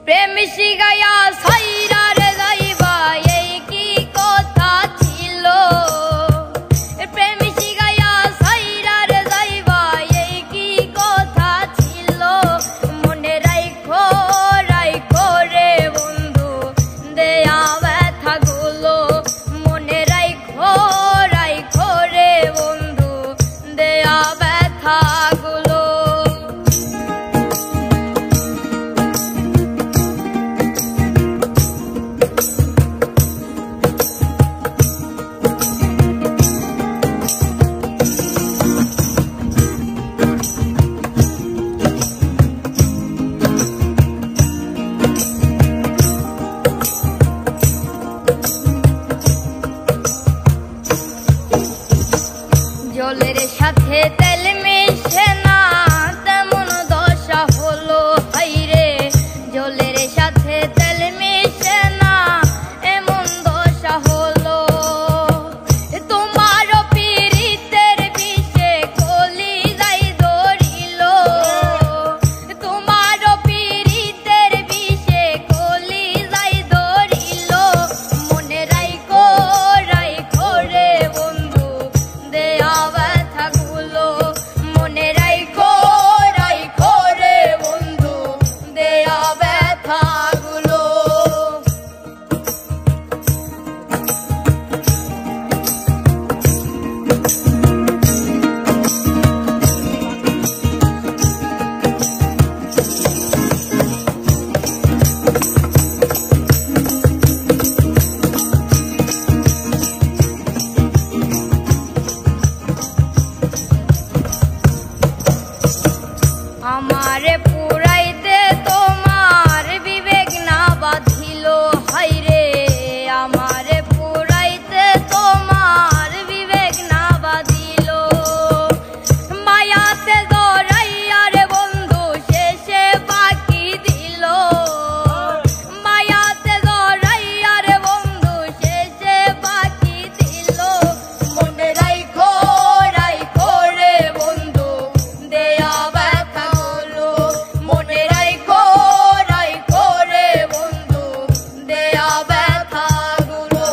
প্রেম শিখাইয়া সাইরা রে যাইবা এই কি কথা ছিল প্রেম শিখাইয়া সাইরা রে যাইবা এই কি কথা ছিল মনে রাখো রাখো রে বন্ধু দেয়া ব্যথা গুলো মনে রাখো রাখো রে বন্ধু দেয়া ব্যথা গুলো জলের সাথে তেল মিশে না তেমন দশা হলো হাইরে জলের সাথে তেল মিশে না এমন দশা হলো তোমার পীড়িতের বিষে কলি যাই ধরিল তোমার পীড়িতের বিষে কলি যাই ধরিল মনে রাখো রাখো রে বন্ধু দেয়া ব্যথা গুলো মনে রাখো রাখো রে বন্ধু দেয়া ব্যথা গুলো আমারে পুরাইতে তোমার বিবেক না বাঁধিল হাইরে আমারে পুরাইতে তোমার বিবেক না বাঁধিল মায়াতে জড়াইয়া রে বন্ধু শেষে বাকি দিল মায়াতে জড়াইয়া রে বন্ধু শেষে বাকি দিল মনে রাখো রাখো রে বন্ধু দেয়া ব্যথা গুলো মনে রাখো রাখো রে বন্ধু দেয়া ব্যথা গুলো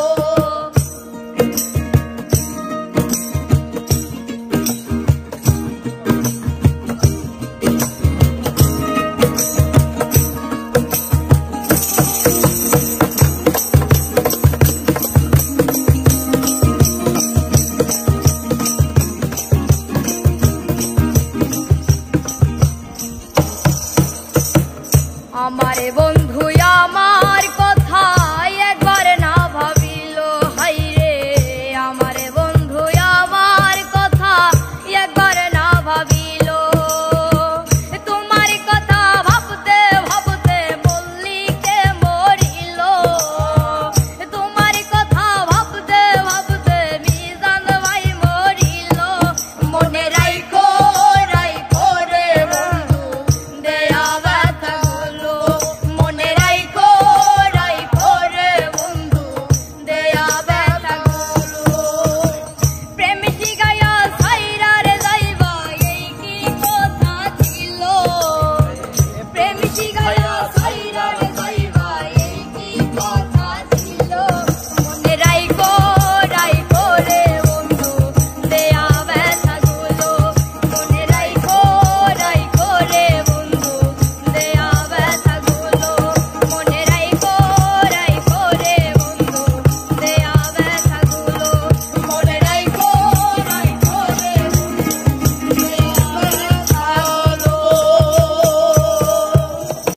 আমারে বন্ধু আমার